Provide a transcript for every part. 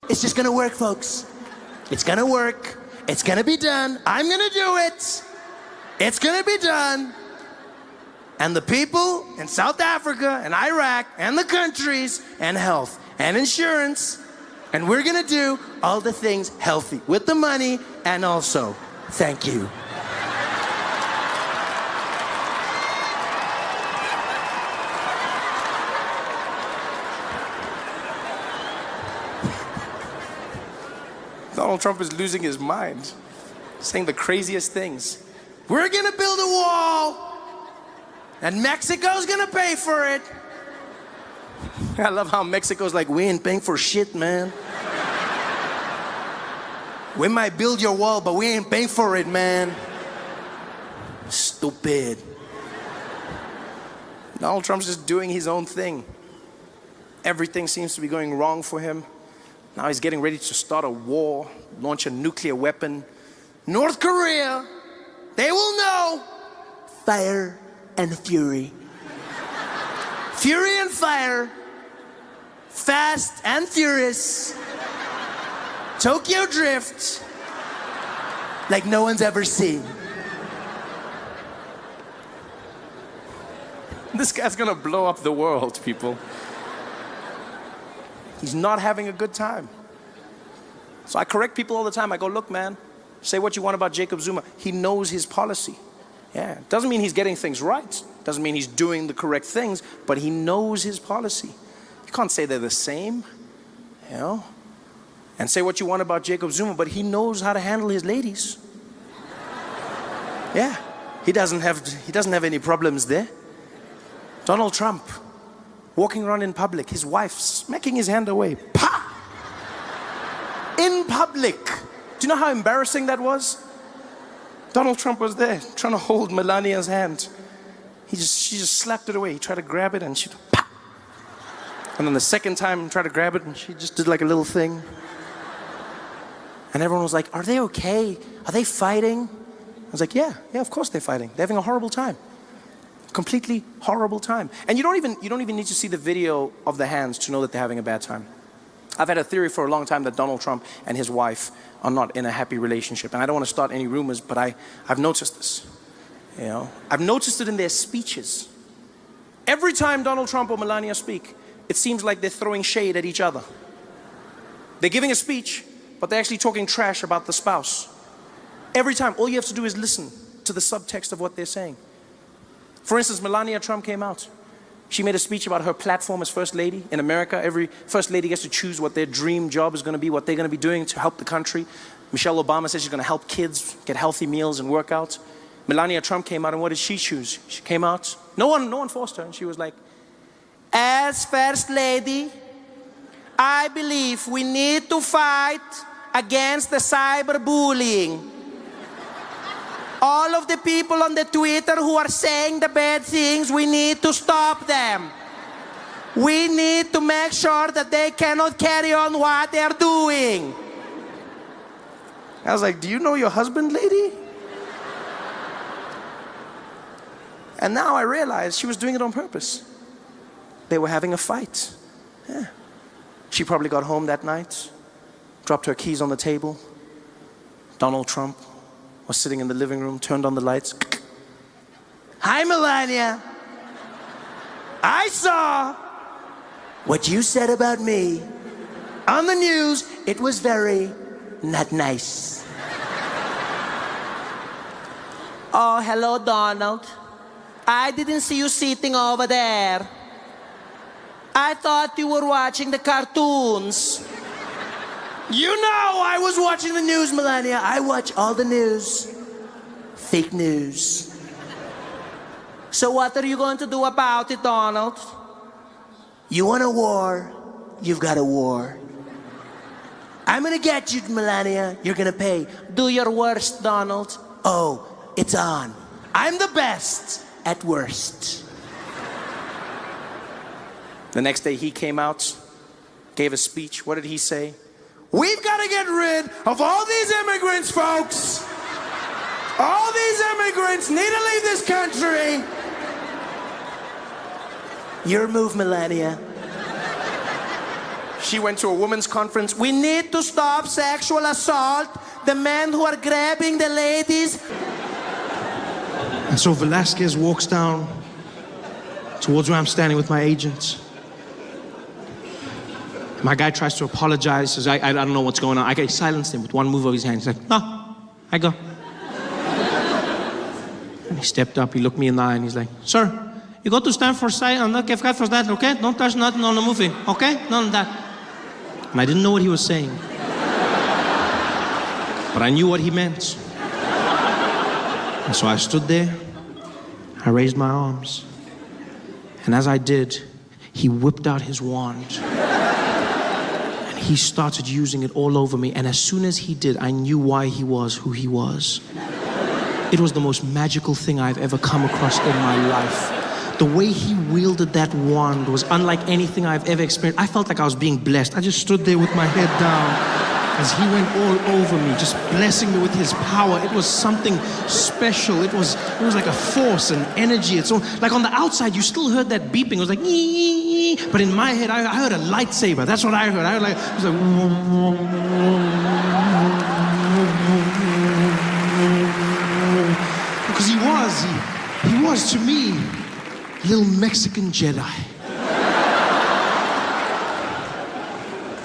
It's just gonna work, folks. It's gonna work. It's gonna be done. I'm gonna do it. It's gonna be done. And the people in South Africa and Iraq and the countries and health and insurance, and we're gonna do all the things healthy with the money, and also, thank you. Donald Trump is losing his mind, saying the craziest things. We're gonna build a wall, and Mexico's gonna pay for it. I love how Mexico's like, we ain't paying for shit, man. We might build your wall, but we ain't paying for it, man. Stupid. Donald Trump's just doing his own thing. Everything seems to be going wrong for him. Now he's getting ready to start a war, launch a nuclear weapon. North Korea, they will know fire and fury. Fury and fire. Fast and furious. Tokyo Drift. Like no one's ever seen. This guy's gonna blow up the world, people. He's not having a good time. So I correct people all the time. I go, look, man, say what you want about Jacob Zuma. He knows his policy. Yeah, doesn't mean he's getting things right. Doesn't mean he's doing the correct things, but he knows his policy. You can't say they're the same, you know? And say what you want about Jacob Zuma, but he knows how to handle his ladies. Yeah, he doesn't have any problems there. Donald Trump, walking around in public, his wife smacking his hand away. Pa! In public. Do you know how embarrassing that was? Donald Trump was there trying to hold Melania's hand. She just slapped it away. He tried to grab it and she, pa! And then the second time he tried to grab it and she just did like a little thing. And everyone was like, are they okay? Are they fighting? I was like, yeah, of course they're fighting. They're having a horrible time. Completely horrible time. And you don't even need to see the video of the hands to know that they're having a bad time. I've had a theory for a long time that Donald Trump and his wife are not in a happy relationship. And I don't want to start any rumors, but I've noticed this. You know, I've noticed it in their speeches. Every time Donald Trump or Melania speak, it seems like they're throwing shade at each other. They're giving a speech, but they're actually talking trash about the spouse. Every time, all you have to do is listen to the subtext of what they're saying. For instance, Melania Trump came out. She made a speech about her platform as First Lady. In America, every First Lady gets to choose what their dream job is going to be, what they're going to be doing to help the country. Michelle Obama says she's going to help kids get healthy meals and workouts. Melania Trump came out, and what did she choose? She came out, no one forced her, and she was like, as First Lady, I believe we need to fight against the cyberbullying. All of the people on the Twitter who are saying the bad things, we need to stop them. We need to make sure that they cannot carry on what they're doing. I was like, do you know your husband, lady? And now I realized she was doing it on purpose. They were having a fight. Yeah. She probably got home that night, dropped her keys on the table. Donald Trump was sitting in the living room, turned on the lights. Hi, Melania. I saw what you said about me on the news. It was very not nice. Oh, hello, Donald. I didn't see you sitting over there. I thought you were watching the cartoons. You know I was watching the news, Melania. I watch all the news. Fake news. So what are you going to do about it, Donald? You want a war? You've got a war. I'm gonna get you, Melania. You're gonna pay. Do your worst, Donald. Oh, it's on. I'm the best at worst. The next day he came out, gave a speech. What did he say? We've got to get rid of all these immigrants, folks. All these immigrants need to leave this country. Your move, Melania. She went to a women's conference. We need to stop sexual assault. The men who are grabbing the ladies. And so Velasquez walks down towards where I'm standing with my agents. My guy tries to apologize, says, I don't know what's going on. I silenced him with one move of his hand. He's like, no, I go. And he stepped up, he looked me in the eye, and he's like, sir, you got to stand for side and not give for that, okay? Don't touch nothing on the movie, okay? None of that. And I didn't know what he was saying. But I knew what he meant. And so I stood there, I raised my arms. And as I did, he whipped out his wand. And he started using it all over me. And as soon as he did, I knew why he was who he was. It was the most magical thing I've ever come across in my life. The way he wielded that wand was unlike anything I've ever experienced. I felt like I was being blessed. I just stood there with my head down as he went all over me, just blessing me with his power. It was something special. It was like a force and energy. It's all, like on the outside, you still heard that beeping. It was like, ee, but in my head, I heard a lightsaber. That's what I heard. I heard like, it was like, because he was to me, little Mexican Jedi.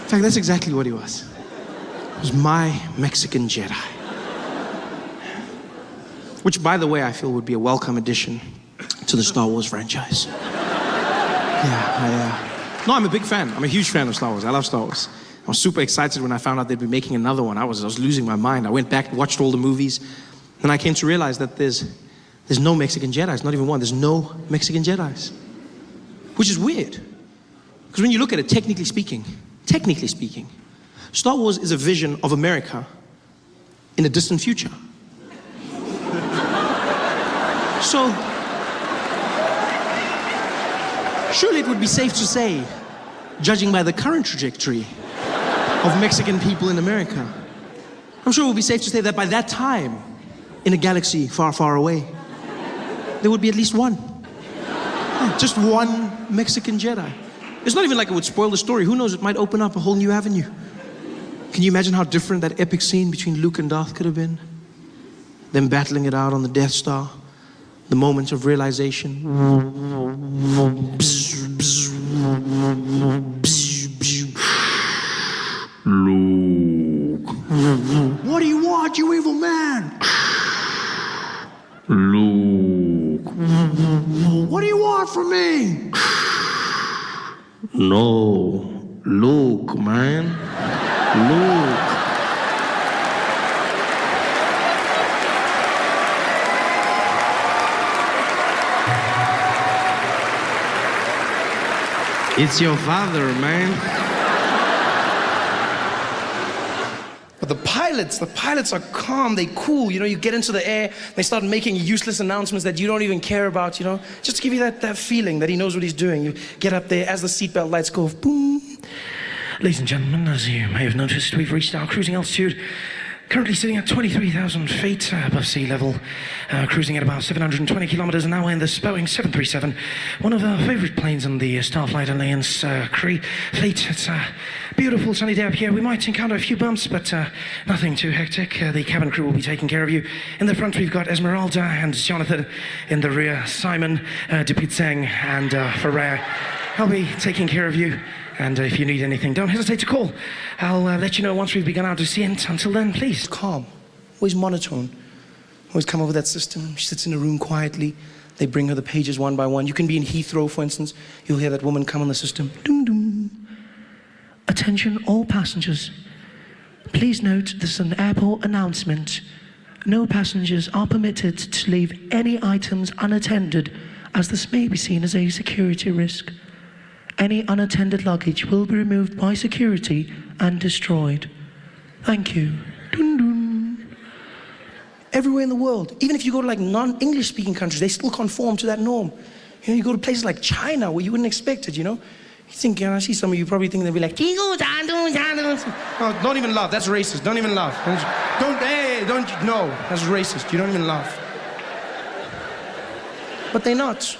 In fact, that's exactly what he was. He was my Mexican Jedi. Which, by the way, I feel would be a welcome addition to the Star Wars franchise. No, I'm a big fan. I'm a huge fan of Star Wars. I love Star Wars. I was super excited when I found out they'd be making another one. I was losing my mind. I went back, watched all the movies, and I came to realize that there's no Mexican Jedis, not even one. There's no Mexican Jedis. Which is weird. Because when you look at it, technically speaking, Star Wars is a vision of America in a distant future. So, surely it would be safe to say, judging by the current trajectory of Mexican people in America, I'm sure it would be safe to say that by that time, in a galaxy far, far away, there would be at least one. Yeah, just one Mexican Jedi. It's not even like it would spoil the story. Who knows, it might open up a whole new avenue. Can you imagine how different that epic scene between Luke and Darth could have been? Them battling it out on the Death Star. The moments of realization. Luke. What do you want, you evil man? Luke. What do you want from me? No. Luke, man. Luke. It's your father, man. But the pilots are calm, they cool, you know, you get into the air, they start making useless announcements that you don't even care about, you know, just to give you that feeling that he knows what he's doing. You get up there, as the seatbelt lights go off, boom. Ladies and gentlemen, as you may have noticed, we've reached our cruising altitude. Currently sitting at 23,000 feet above sea level, cruising at about 720 kilometers an hour in this Boeing 737, one of our favorite planes in the Starflight Alliance fleet. It's a beautiful sunny day up here. We might encounter a few bumps, but nothing too hectic. The cabin crew will be taking care of you. In the front, we've got Esmeralda and Jonathan. In the rear, Simon, Dupitseng, and Ferrer. I'll be taking care of you. And if you need anything, don't hesitate to call. I'll let you know once we've begun our descent. Until then, please. Calm. Always monotone. Always come over that system. She sits in a room quietly. They bring her the pages one by one. You can be in Heathrow, for instance. You'll hear that woman come on the system. Doom, doom. Attention all passengers. Please note this is an airport announcement. No passengers are permitted to leave any items unattended, as this may be seen as a security risk. Any unattended luggage will be removed by security and destroyed. Thank you. Dun, dun. Everywhere in the world, even if you go to like non-English speaking countries, they still conform to that norm. You know, you go to places like China where you wouldn't expect it, you know? You think, I see some of you probably think they'll be like, oh, don't even laugh, that's racist, don't even laugh. No, that's racist, you don't even laugh. But they're not.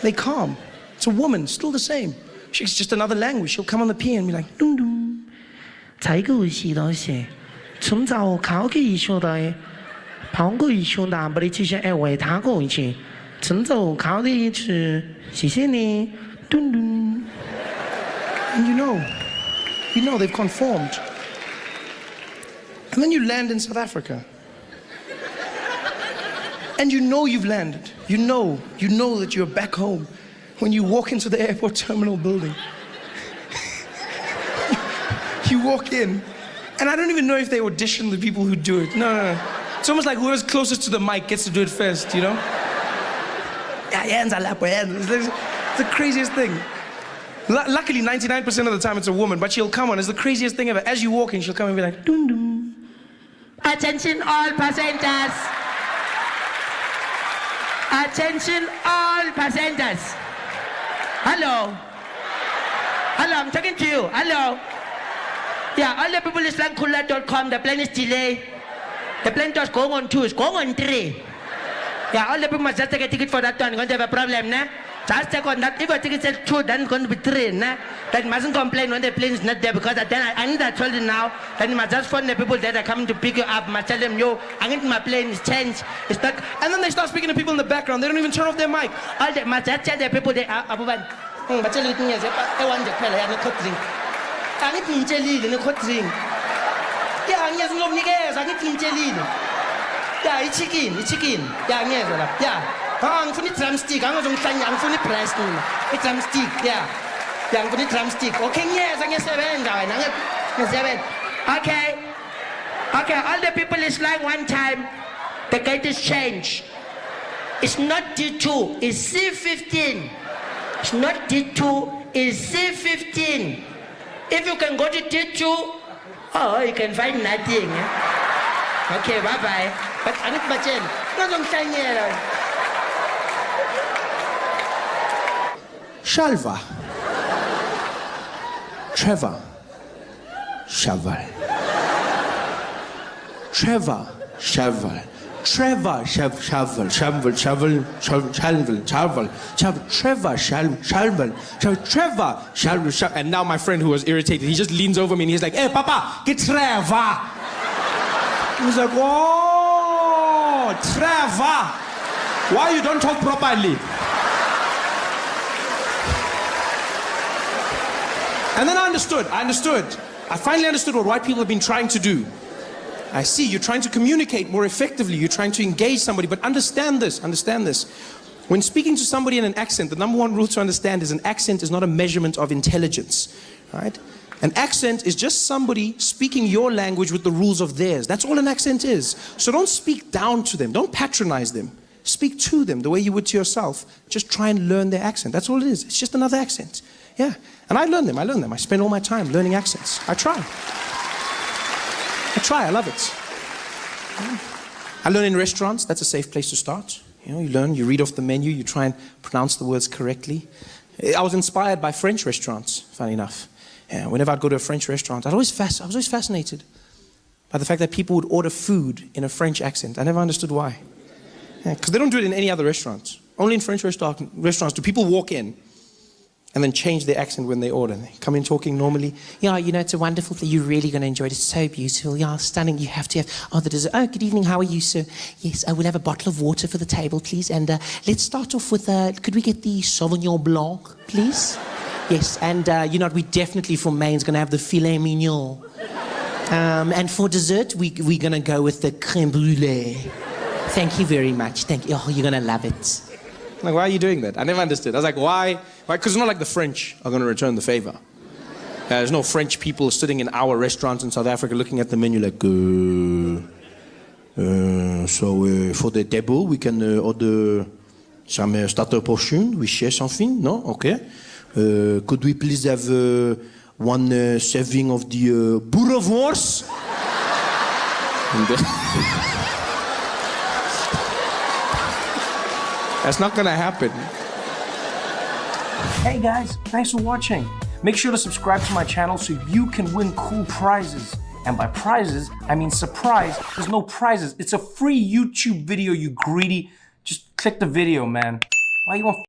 They calm. It's a woman, still the same. She's just another language. She'll come on the piano and be like, dum dum. 才个是到些，从早考个一学的，跑个一学的，不得这些哎为他个一些，从早考的一次，谢谢你，dum dum. And you know they've conformed. And then you land in South Africa. And you know you've landed. You know that you're back home when you walk into the airport terminal building. You walk in, and I don't even know if they audition the people who do it. No. It's almost like whoever's closest to the mic gets to do it first, you know? Yeah, it's the craziest thing. Luckily, 99% of the time it's a woman, but she'll come on. It's the craziest thing ever. As you walk in, she'll come and be like, dum dum. Attention all passengers. Attention all passengers. Hello, I'm talking to you. Hello. Yeah, all the people is like Kula.com. The plane is delayed. The plane just going on 2, it's going on 3. Yeah, all the people must just take a ticket for that one. Going to have a problem, nah? Just take on that. If a ticket says 2, then it's going to be 3, nah? That mustn't complain when the plane is not there, because then I need to tell you now. Then you must just phone the people that are coming to pick you up. Must tell them, yo, I need my plane is changed. It's not. And then they start speaking to people in the background. They don't even turn off their mic. All the must just tell the people they are abuban. But tell you things. I want to tell you, I'm not drink. I need to jelly, I'm not drink. Yeah, I'm just not niggas. I need to jelly. Yeah, it's chicken. Yeah, yeah. I'm for the drumstick. I'm for the press. It's drumstick. Yeah. Yeah, I'm for the drumstick. Okay, yes, I'm 7 guy. I'm 7. Okay. All the people is like one time. The gate is changed. It's not D2. It's C15. It's not D2. It's C15. If you can go to D2, oh, you can find nothing. Okay, bye-bye. But I need my chain. Not saying here. Shalva. Trevor. Shaval. Trevor. Shaval. Trevor. Shaval. Trevor. And now my friend who was irritated, he just leans over me and he's like, hey, Papa, get Trevor. He's like, oh, Trevor. Why you don't talk properly? And then I understood. I finally understood what white people have been trying to do. I see, you're trying to communicate more effectively. You're trying to engage somebody, but understand this. When speaking to somebody in an accent, the number one rule to understand is an accent is not a measurement of intelligence, right? An accent is just somebody speaking your language with the rules of theirs. That's all an accent is. So don't speak down to them. Don't patronize them. Speak to them the way you would to yourself. Just try and learn their accent. That's all it is. It's just another accent. Yeah. And I learn them. I spend all my time learning accents. I try. I love it. I learn in restaurants. That's a safe place to start. You know, you learn, you read off the menu, you try and pronounce the words correctly. I was inspired by French restaurants, funny enough. Yeah, whenever I'd go to a French restaurant, I was always fascinated by the fact that people would order food in a French accent. I never understood why. Because they don't do it in any other restaurants. Only in French restaurants do people walk in and then change their accent when they order. They come in talking normally. Yeah, you know, it's a wonderful thing. You're really going to enjoy it. It's so beautiful. Yeah, stunning. You have to have... Oh, the dessert. Oh, good evening. How are you, sir? Yes, I will have a bottle of water for the table, please. And let's start off with... could we get the Sauvignon Blanc, please? Yes, and you know, we definitely for mains going to have the filet mignon. And for dessert, we're going to go with the crème brûlée. Thank you very much. Thank you. Oh, you're going to love it. Like, why are you doing that? I never understood. I was like, why? Because it's not like the French are going to return the favor. There's no French people sitting in our restaurants in South Africa looking at the menu like, so for the table, we can order some starter portion with share something? No? Okay. Could we please have one serving of the boerewors? That's not gonna happen. Hey guys, thanks for watching. Make sure to subscribe to my channel so you can win cool prizes. And by prizes, I mean surprise. There's no prizes. It's a free YouTube video, you greedy. Just click the video, man. Why you want